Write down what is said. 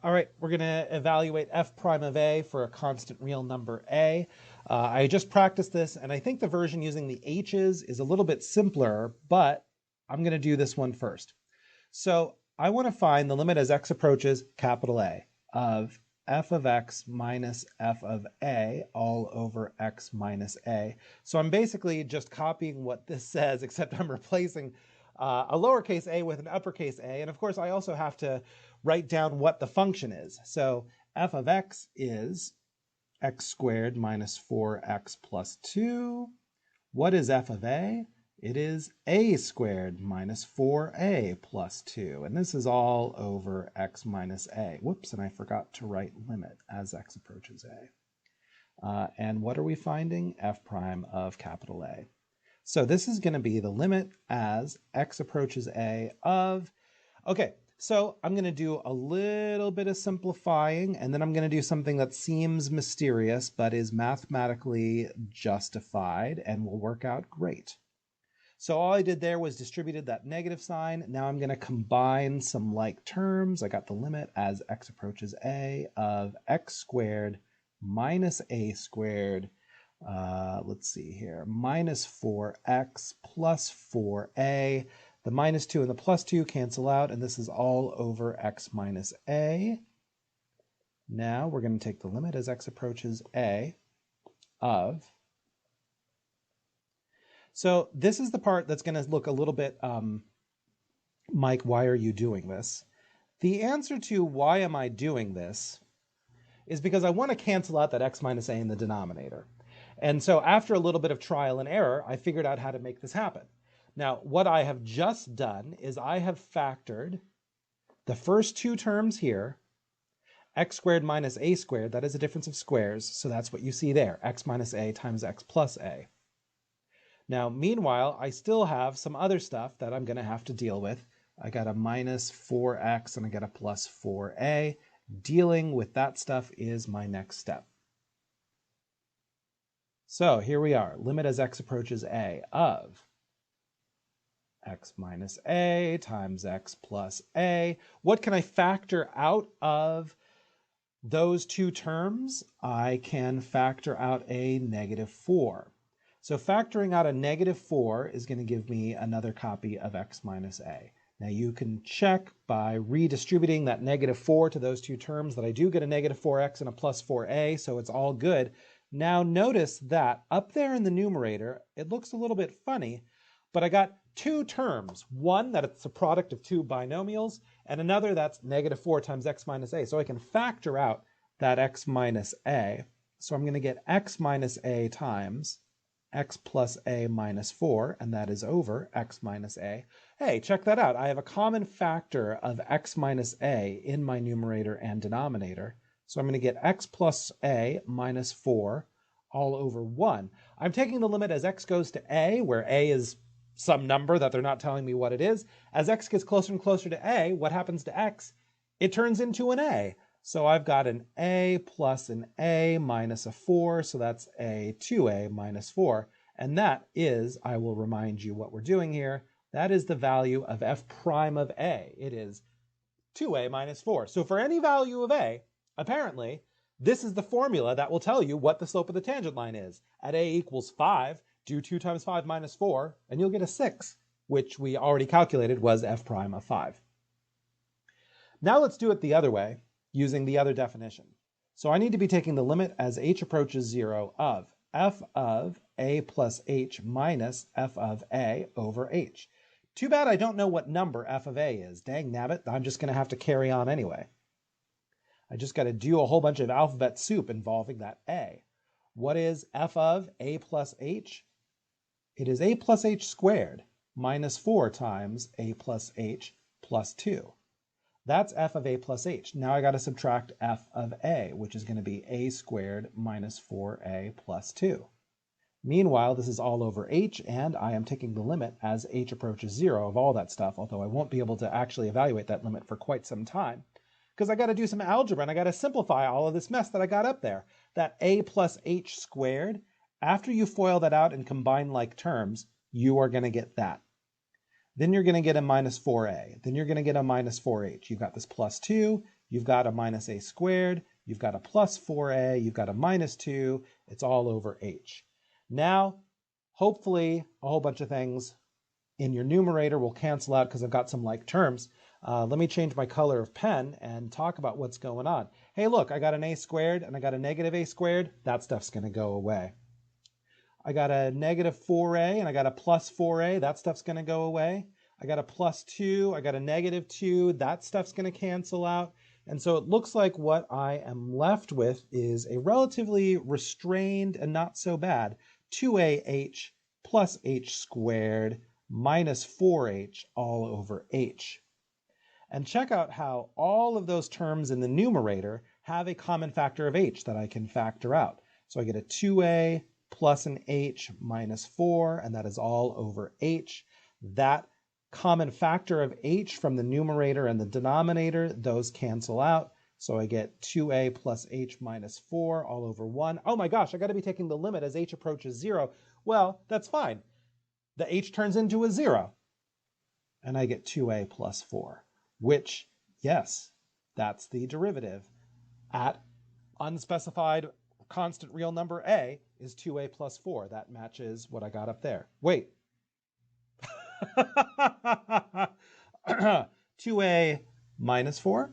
All right, we're going to evaluate f prime of a for a constant real number a. I just practiced this, and I think the version using the h's is a little bit simpler, but I'm going to do this one first. So I want to find the limit as x approaches capital A of f of x minus f of a all over x minus a. So I'm basically just copying what this says, except I'm replacing a lowercase a with an uppercase a. And of course, I also have to write down what the function is. So f of x is x squared minus 4x plus 2. What is f of a? It is a squared minus 4a plus 2. And this is all over x minus a. Whoops, and I forgot to write limit as x approaches a. And what are we finding? F prime of capital A. So this is going to be the limit as x approaches a of, okay, so I'm going to do a little bit of simplifying, and then I'm going to do something that seems mysterious but is mathematically justified and will work out great. So all I did there was distributed that negative sign. Now I'm going to combine some like terms. I got the limit as x approaches a of x squared minus a squared, let's see here, minus 4x plus 4a. The minus 2 and the plus 2 cancel out, and this is all over x minus a. Now we're going to take the limit as x approaches a of... So this is the part that's going to look a little bit, Mike, why are you doing this? The answer to why am I doing this is because I want to cancel out that x minus a in the denominator. And so after a little bit of trial and error, I figured out how to make this happen. Now, what I have just done is I have factored the first two terms here, x squared minus a squared, that is a difference of squares, so that's what you see there, x minus a times x plus a. Now, meanwhile, I still have some other stuff that I'm going to have to deal with. I got a minus 4x and I got a plus 4a. Dealing with that stuff is my next step. So here we are, limit as x approaches a of x minus a times x plus a. What can I factor out of those two terms? I can factor out a negative 4. So factoring out a negative 4 is going to give me another copy of x minus a. Now you can check by redistributing that negative 4 to those two terms that I do get a negative 4x and a plus 4a, so it's all good. Now notice that up there in the numerator, it looks a little bit funny, but I got two terms. One that it's a product of two binomials, and another that's negative 4 times x minus a. So I can factor out that x minus a. So I'm going to get x minus a times x plus a minus 4, and that is over x minus a. Hey, check that out. I have a common factor of x minus a in my numerator and denominator. So I'm going to get x plus a minus 4 all over 1. I'm taking the limit as x goes to a, where a is some number that they're not telling me what it is. As x gets closer and closer to a, what happens to x? It turns into an a. So I've got an a plus an a minus a 4, so that's a 2a minus 4. And that is, I will remind you what we're doing here, that is the value of f prime of a. It is 2a minus 4. So for any value of a, apparently, this is the formula that will tell you what the slope of the tangent line is. At a equals 5, do 2 times 5 minus 4, and you'll get a 6, which we already calculated was f prime of 5. Now let's do it the other way, using the other definition. So I need to be taking the limit as h approaches 0 of f of a plus h minus f of a over h. Too bad I don't know what number f of a is. Dang nabbit, I'm just going to have to carry on anyway. I just got to do a whole bunch of alphabet soup involving that a. What is f of a plus h? It is a plus h squared minus 4 times a plus h plus 2. That's f of a plus h. Now I got to subtract f of a, which is going to be a squared minus 4a plus 2. Meanwhile, this is all over h, and I am taking the limit as h approaches 0 of all that stuff, although I won't be able to actually evaluate that limit for quite some time, because I got to do some algebra, and I got to simplify all of this mess that I got up there. That a plus h squared, after you FOIL that out and combine like terms, you are going to get that. Then you're going to get a minus 4a. Then you're going to get a minus 4h. You've got this plus 2. you've got a minus a squared, you've got a plus 4a, you've got a minus 2. It's all over h. Now, hopefully, a whole bunch of things in your numerator will cancel out because I've got some like terms. Let me change my color of pen and talk about what's going on. Hey, look, I got an a squared and I got a negative a squared. That stuff's going to go away. I got a negative 4a and I got a plus 4a. That stuff's going to go away. I got a plus 2. I got a negative 2. That stuff's going to cancel out. And so it looks like what I am left with is a relatively restrained and not so bad 2ah plus h squared minus 4h all over h. And check out how all of those terms in the numerator have a common factor of h that I can factor out. So I get a 2a plus an h minus 4, and that is all over h. That common factor of h from the numerator and the denominator, those cancel out. So I get 2a plus h minus 4 all over 1. Oh my gosh, I got to be taking the limit as h approaches 0. Well, that's fine. The h turns into a 0. And I get 2a plus 4, which, yes, that's the derivative. At unspecified constant real number a is 2a plus 4. That matches what I got up there. Wait. 2a minus 4?